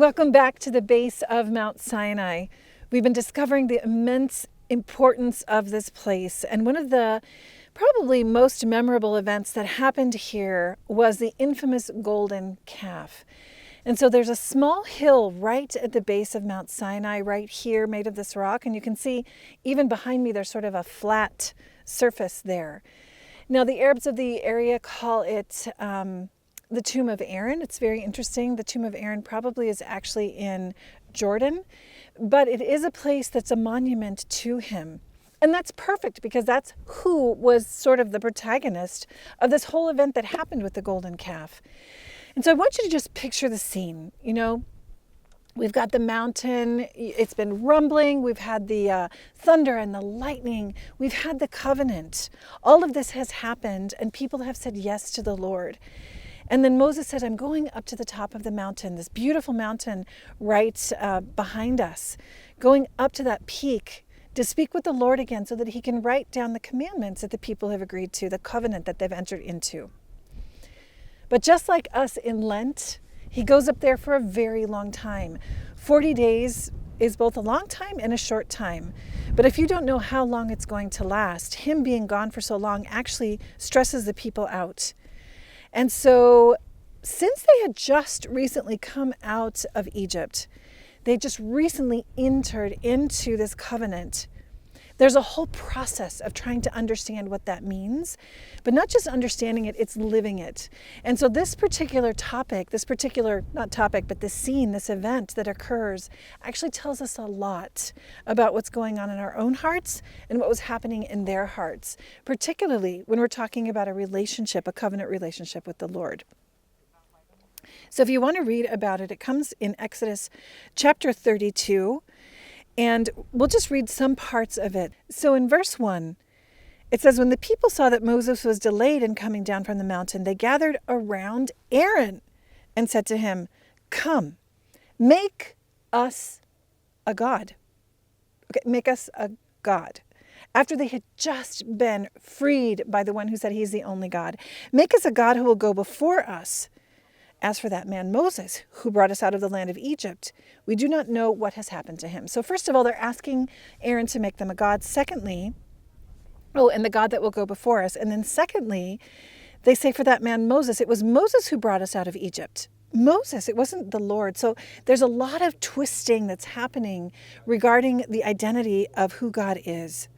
Welcome back to the base of Mount Sinai. We've been discovering the immense importance of this place, and one of the probably most memorable events that happened here was the infamous golden calf. And so there's a small hill right at the base of Mount Sinai right here made of this rock, and you can see even behind me there's sort of a flat surface there. Now the Arabs of the area call it the Tomb of Aaron. It's very interesting. The Tomb of Aaron probably is actually in Jordan, but it is a place that's a monument to him. And that's perfect because that's who was sort of the protagonist of this whole event that happened with the golden calf. And so I want you to just picture the scene. You know, we've got the mountain, it's been rumbling, we've had the thunder and the lightning, we've had the covenant. All of this has happened and people have said yes to the Lord. And then Moses said, I'm going up to the top of the mountain, this beautiful mountain right behind us, going up to that peak to speak with the Lord again so that he can write down the commandments that the people have agreed to, the covenant that they've entered into. But just like us in Lent, he goes up there for a very long time. 40 days is both a long time and a short time. But if you don't know how long it's going to last, him being gone for so long actually stresses the people out. And so since they had just recently come out of Egypt, they just recently entered into this covenant. There's a whole process of trying to understand what that means, but not just understanding it, it's living it. And so this particular topic, this scene, this event that occurs actually tells us a lot about what's going on in our own hearts and what was happening in their hearts, particularly when we're talking about a relationship, a covenant relationship with the Lord. So if you want to read about it, it comes in Exodus chapter 32. And we'll just read some parts of it. So in verse 1, it says, when the people saw that Moses was delayed in coming down from the mountain, they gathered around Aaron and said to him, come, make us a god. Okay, make us a god. After they had just been freed by the one who said he's the only God. Make us a god who will go before us. As for that man Moses, who brought us out of the land of Egypt, we do not know what has happened to him. So first of all, they're asking Aaron to make them a god. Secondly, and the God that will go before us. And then secondly, they say for that man Moses, it was Moses who brought us out of Egypt. Moses, it wasn't the Lord. So there's a lot of twisting that's happening regarding the identity of who God is.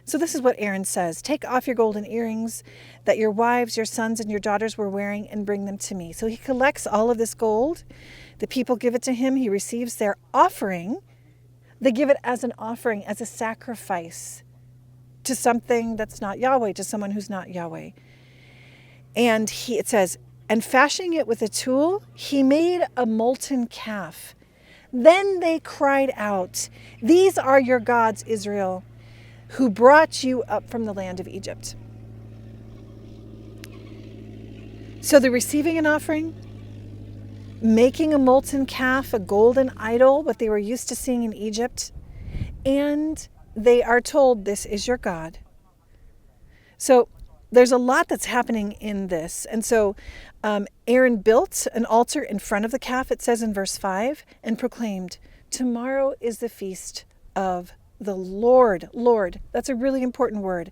So this is what Aaron says, take off your golden earrings that your wives, your sons, and your daughters were wearing and bring them to me. So he collects all of this gold. The people give it to him. He receives their offering. They give it as an offering, as a sacrifice to something that's not Yahweh, to someone who's not Yahweh. And it says, and fashioning it with a tool, he made a molten calf. Then they cried out, these are your gods, Israel, who brought you up from the land of Egypt. So they're receiving an offering, making a molten calf, a golden idol, what they were used to seeing in Egypt, and they are told, this is your God. So there's a lot that's happening in this. And so Aaron built an altar in front of the calf, it says in verse 5, and proclaimed, tomorrow is the feast of the Lord. Lord, that's a really important word.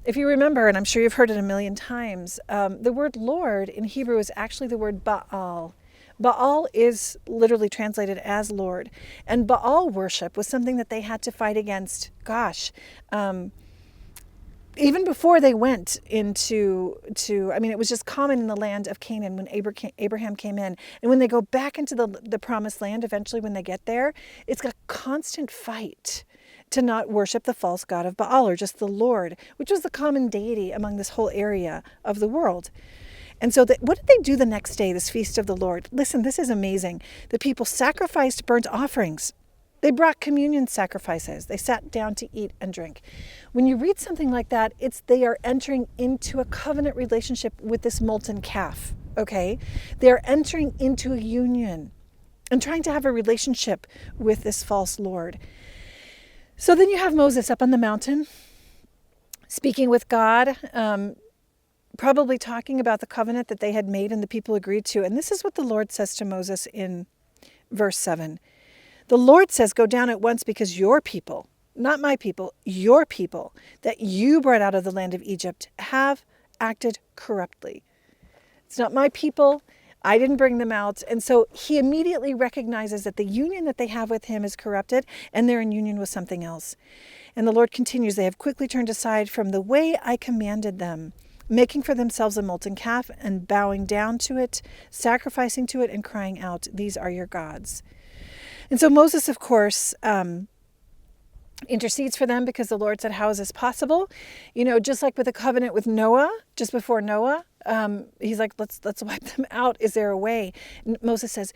If you remember, and I'm sure you've heard it a million times, the word Lord in Hebrew is actually the word Baal. Baal is literally translated as Lord. And Baal worship was something that they had to fight against, even before they went it was just common in the land of Canaan when Abraham came in. And when they go back into the promised land, eventually when they get there, it's a constant fight to not worship the false god of Baal or just the Lord, which was the common deity among this whole area of the world. And so what did they do the next day, this feast of the Lord? Listen, this is amazing. The people sacrificed burnt offerings. They brought communion sacrifices. They sat down to eat and drink. When you read something like that, they are entering into a covenant relationship with this molten calf, okay? They are entering into a union and trying to have a relationship with this false Lord. So then you have Moses up on the mountain, speaking with God, probably talking about the covenant that they had made and the people agreed to. And this is what the Lord says to Moses in verse 7. The Lord says, go down at once because your people, not my people, your people that you brought out of the land of Egypt have acted corruptly. It's not my people. I didn't bring them out. And so he immediately recognizes that the union that they have with him is corrupted and they're in union with something else. And the Lord continues, they have quickly turned aside from the way I commanded them, making for themselves a molten calf and bowing down to it, sacrificing to it and crying out, these are your gods. And so Moses, of course, intercedes for them because the Lord said, how is this possible? Just like with the covenant with Noah, just before Noah, he's like, let's wipe them out. Is there a way? And Moses says,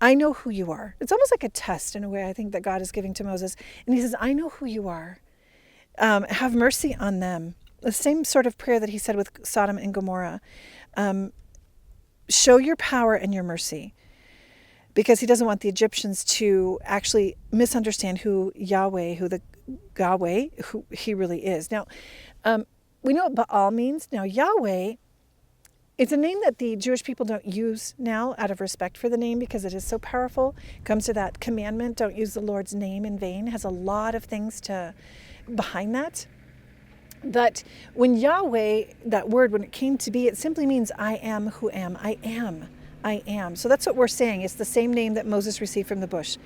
I know who you are. It's almost like a test in a way, I think, that God is giving to Moses. And he says, I know who you are. Have mercy on them. The same sort of prayer that he said with Sodom and Gomorrah. Show your power and your mercy. Because he doesn't want the Egyptians to actually misunderstand who Yahweh, who he really is. Now, we know what Baal means. Now, Yahweh, it's a name that the Jewish people don't use now out of respect for the name because it is so powerful. It comes to that commandment, don't use the Lord's name in vain. It has a lot of things behind that. But when Yahweh, that word, when it came to be, it simply means I am who am. I am. I am. So that's what we're saying. It's the same name that Moses received from the bush.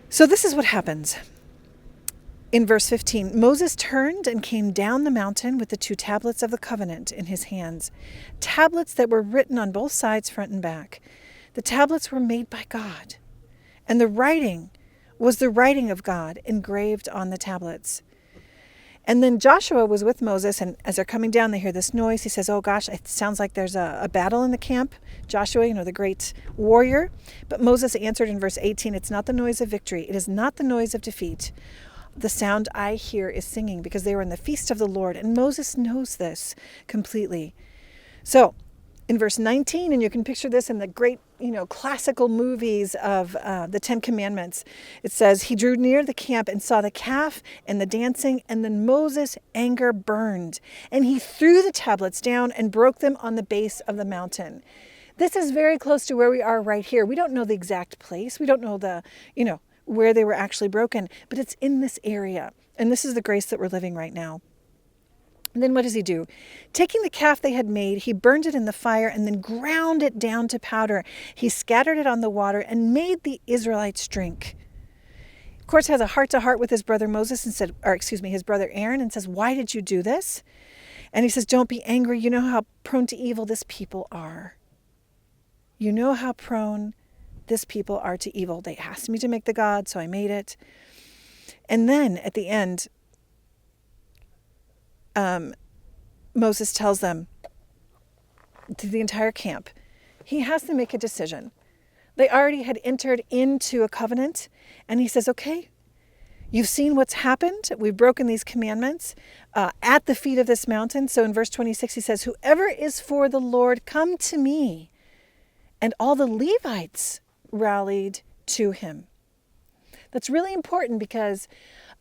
So this is what happens. In verse 15, Moses turned and came down the mountain with the 2 tablets of the covenant in his hands, tablets that were written on both sides, front and back. The tablets were made by God, and the writing was the writing of God engraved on the tablets. And then Joshua was with Moses, and as they're coming down, they hear this noise. He says, oh gosh, it sounds like there's a battle in the camp. Joshua, the great warrior. But Moses answered in verse 18, it's not the noise of victory. It is not the noise of defeat. The sound I hear is singing, because they were in the feast of the Lord. And Moses knows this completely. So in verse 19, and you can picture this in the great, classical movies of the 10 Commandments. It says, he drew near the camp and saw the calf and the dancing, and then Moses' anger burned, and he threw the tablets down and broke them on the base of the mountain. This is very close to where we are right here. We don't know the exact place. We don't know where they were actually broken, but it's in this area. And this is the grace that we're living right now. And then what does he do? Taking the calf they had made, he burned it in the fire and then ground it down to powder. He scattered it on the water and made the Israelites drink. Of course, has a heart-to-heart with his brother Moses and his brother Aaron, and says, why did you do this? And he says, don't be angry. You know how prone to evil this people are. You know how prone this people are to evil. They asked me to make the god, so I made it. And then at the end, Moses tells them, to the entire camp, he has to make a decision. They already had entered into a covenant, and he says, okay, you've seen what's happened. We've broken these commandments at the feet of this mountain. So in verse 26, he says, whoever is for the Lord, come to me. And all the Levites rallied to him. That's really important because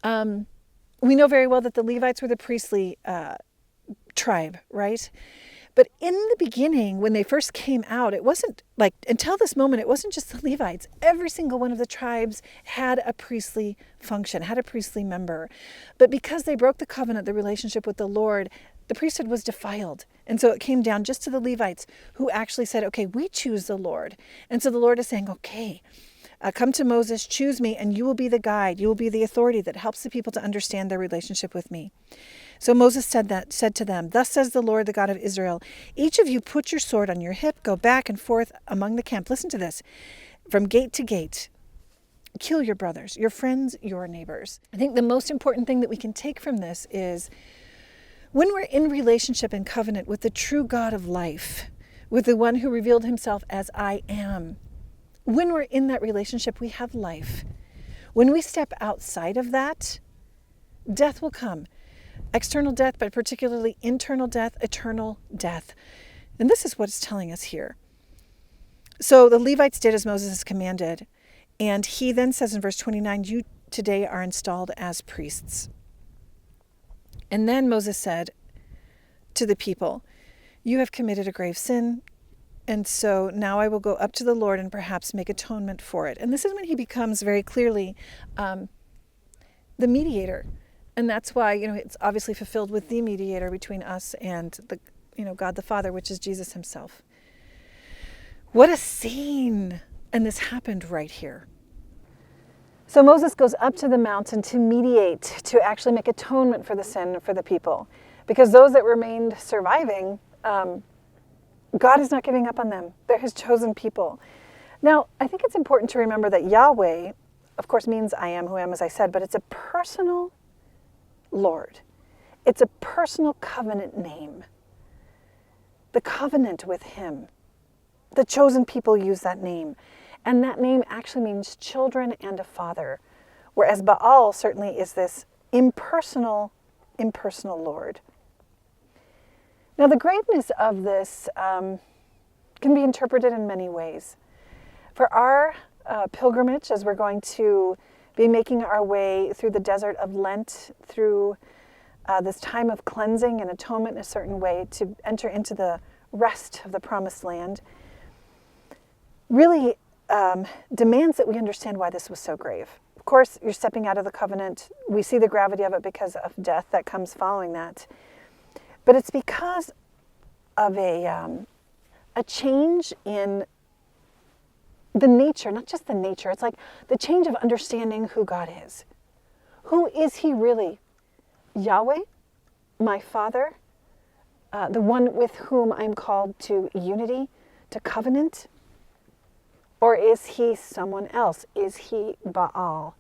we know very well that the Levites were the priestly tribe, right? But in the beginning, when they first came out, it wasn't like, until this moment, it wasn't just the Levites. Every single one of the tribes had a priestly function, had a priestly member. But because they broke the covenant, the relationship with the Lord, the priesthood was defiled. And so it came down just to the Levites, who actually said, okay, we choose the Lord. And so the Lord is saying, okay, come to Moses, choose me, and you will be the guide. You will be the authority that helps the people to understand their relationship with me. So Moses said to them, thus says the Lord, the God of Israel, each of you put your sword on your hip, go back and forth among the camp. Listen to this, from gate to gate. Kill your brothers, your friends, your neighbors. I think the most important thing that we can take from this is when we're in relationship and covenant with the true God of life, with the one who revealed himself as I am, when we're in that relationship, we have life. When we step outside of that, death will come. External death, but particularly internal death, eternal death. And this is what it's telling us here. So the Levites did as Moses has commanded. And he then says in verse 29, you today are installed as priests. And then Moses said to the people, you have committed a grave sin. And so now I will go up to the Lord and perhaps make atonement for it. And this is when he becomes very clearly the mediator. And that's why, it's obviously fulfilled with the mediator between us and God the Father, which is Jesus himself. What a scene! And this happened right here. So Moses goes up to the mountain to mediate, to actually make atonement for the sin for the people. Because those that remained surviving, God is not giving up on them. They're his chosen people. Now, I think it's important to remember that Yahweh, of course, means I am who am, as I said, but it's a personal Lord. It's a personal covenant name. The covenant with him. The chosen people use that name. And that name actually means children and a father. Whereas Baal certainly is this impersonal Lord. Now, the greatness of this can be interpreted in many ways. For our pilgrimage, as we're going to be making our way through the desert of Lent, through this time of cleansing and atonement in a certain way to enter into the rest of the promised land, really demands that we understand why this was so grave. Of course, you're stepping out of the covenant. We see the gravity of it because of death that comes following that. But it's because of a change in the nature, not just the nature. It's like the change of understanding who God is. Who is he really? Yahweh, my Father, the one with whom I'm called to unity, to covenant? Or is he someone else? Is he Baal?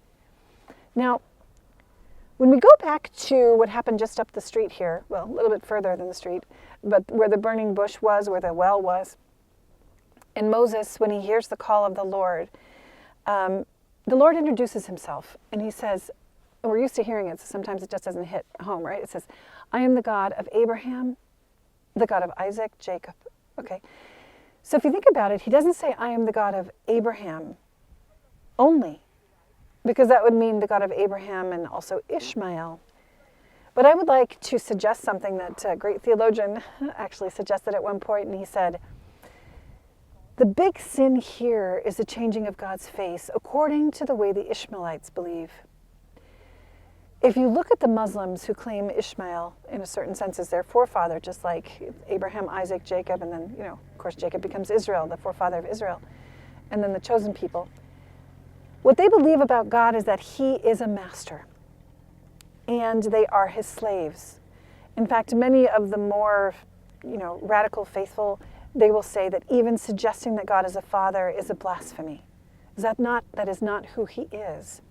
Now, when we go back to what happened just up the street here, well, a little bit further than the street, but where the burning bush was, where the well was, and Moses, when he hears the call of the Lord introduces himself, and he says, and we're used to hearing it, so sometimes it just doesn't hit home, right? It says, I am the God of Abraham, the God of Isaac, Jacob. Okay. So if you think about it, he doesn't say, I am the God of Abraham only, because that would mean the God of Abraham and also Ishmael. But I would like to suggest something that a great theologian actually suggested at one point, and he said, the big sin here is the changing of God's face according to the way the Ishmaelites believe. If you look at the Muslims who claim Ishmael, in a certain sense, as their forefather, just like Abraham, Isaac, Jacob, and then, of course, Jacob becomes Israel, the forefather of Israel, and then the chosen people. What they believe about God is that he is a master, and they are his slaves. In fact, many of the more, radical faithful, they will say that even suggesting that God is a father is a blasphemy. That is not who he is.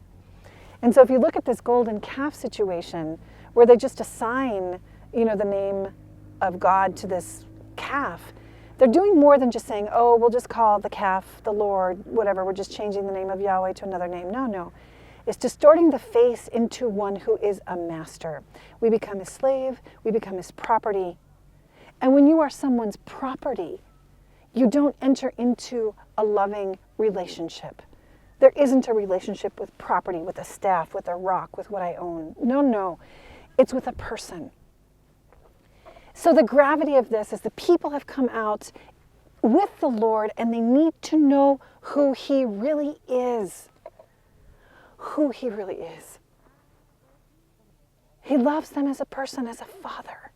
And so if you look at this golden calf situation, where they just assign, the name of God to this calf, they're doing more than just saying, oh, we'll just call the calf the Lord, whatever, we're just changing the name of Yahweh to another name. No. It's distorting the face into one who is a master. We become his slave, we become his property. And when you are someone's property, you don't enter into a loving relationship. There isn't a relationship with property, with a staff, with a rock, with what I own. No. It's with a person. So the gravity of this is the people have come out with the Lord and they need to know who he really is. Who he really is. He loves them as a person, as a father.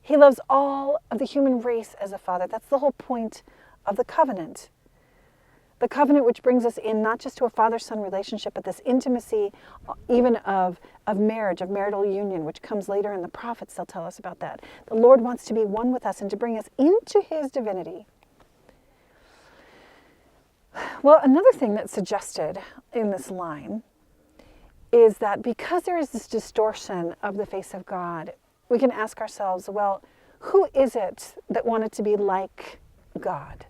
He loves all of the human race as a father. That's the whole point of the covenant. The covenant which brings us in not just to a father-son relationship, but this intimacy even of marriage, of marital union, which comes later in the prophets. They'll tell us about that. The Lord wants to be one with us and to bring us into his divinity. Well, another thing that's suggested in this line is that because there is this distortion of the face of God, we can ask ourselves, well, who is it that wanted to be like God?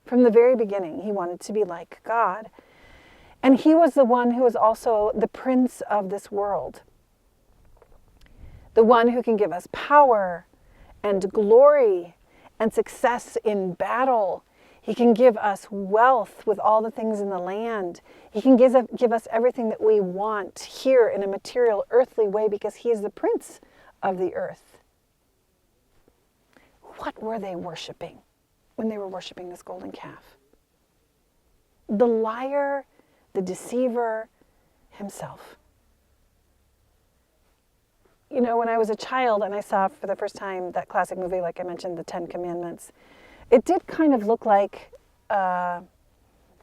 From the very beginning, he wanted to be like God. And he was the one who was also the prince of this world. The one who can give us power and glory and success in battle. He can give us wealth with all the things in the land. He can give us everything that we want here in a material, earthly way because he is the prince of the earth. What were they worshiping? when they were worshiping this golden calf. The liar, the deceiver himself. You know, when I was a child and I saw for the first time that classic movie, like I mentioned, the 10 Commandments, it did kind of look like a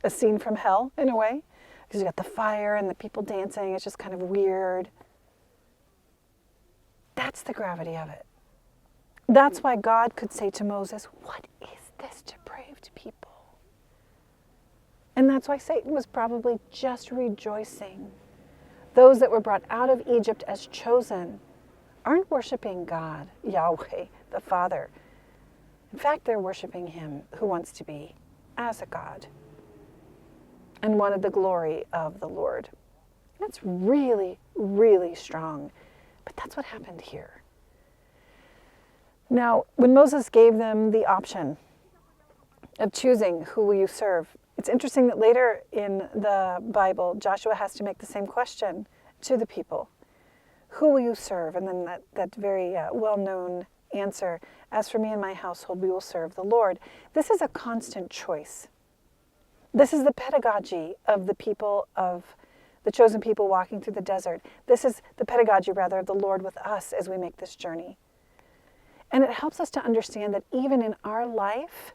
scene from hell in a way, because you got the fire and the people dancing. It's just kind of weird. That's the gravity of it. That's why God could say to Moses, "What is this depraved people?" And that's why Satan was probably just rejoicing. Those that were brought out of Egypt as chosen aren't worshiping God, Yahweh, the Father. In fact, they're worshiping him who wants to be as a God and wanted the glory of the Lord. That's really, really strong. But that's what happened here. Now, when Moses gave them the option of choosing who will you serve, it's interesting that later in the Bible, Joshua has to make the same question to the people. Who will you serve? And then that very well-known answer, as for me and my household, we will serve the Lord. This is a constant choice. This is the pedagogy of the people of the chosen people walking through the desert. This is the pedagogy, rather, of the Lord with us as we make this journey. And it helps us to understand that even in our life,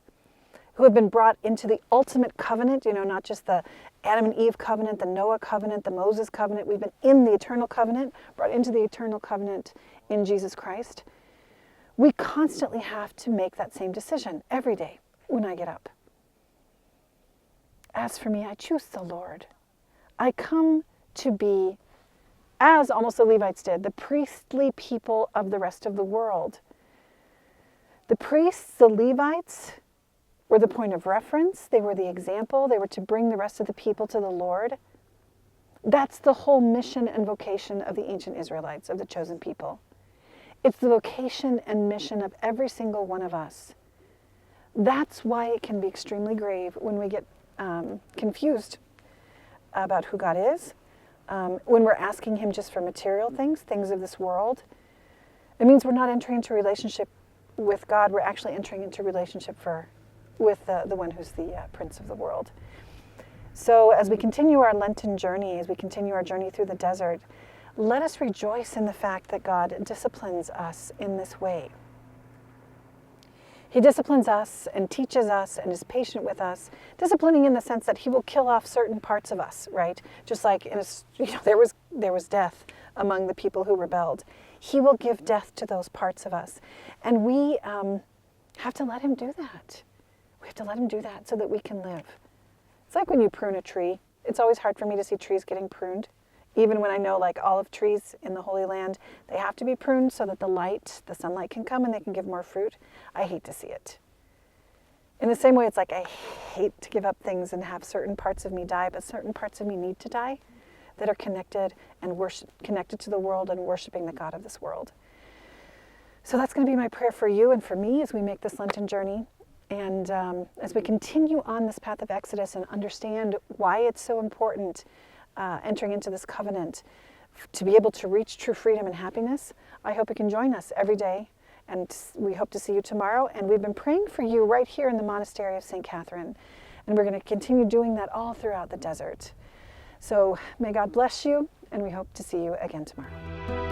who have been brought into the ultimate covenant, you know, not just the Adam and Eve covenant, the Noah covenant, the Moses covenant. We've been in the eternal covenant, brought into the eternal covenant in Jesus Christ. We constantly have to make that same decision every day when I get up. As for me, I choose the Lord. I come to be, as almost the Levites did, the priestly people of the rest of the world. The priests, the Levites, were the point of reference. They were the example. They were to bring the rest of the people to the Lord. That's the whole mission and vocation of the ancient Israelites, of the chosen people. It's the vocation and mission of every single one of us. That's why it can be extremely grave when we get confused about who God is, when we're asking him just for material things, things of this world. It means we're not entering into a relationship with God. We're actually entering into a relationship with the one who's the prince of the world. So as we continue our Lenten journey, as we continue our journey through the desert, let us rejoice in the fact that God disciplines us in this way. He disciplines us and teaches us and is patient with us, disciplining in the sense that he will kill off certain parts of us, right? Just like there was death among the people who rebelled. He will give death to those parts of us. And we have to let him do that. We have to let him do that so that we can live. It's like when you prune a tree. It's always hard for me to see trees getting pruned. Even when I know, like olive trees in the Holy Land, they have to be pruned so that the sunlight can come and they can give more fruit. I hate to see it. In the same way, it's like I hate to give up things and have certain parts of me die, but certain parts of me need to die that are connected to the world and worshiping the God of this world. So that's going to be my prayer for you and for me as we make this Lenten journey. And as we continue on this path of Exodus and understand why it's so important entering into this covenant to be able to reach true freedom and happiness, I hope you can join us every day. And we hope to see you tomorrow. And we've been praying for you right here in the monastery of St. Catherine. And we're going to continue doing that all throughout the desert. So may God bless you, and we hope to see you again tomorrow.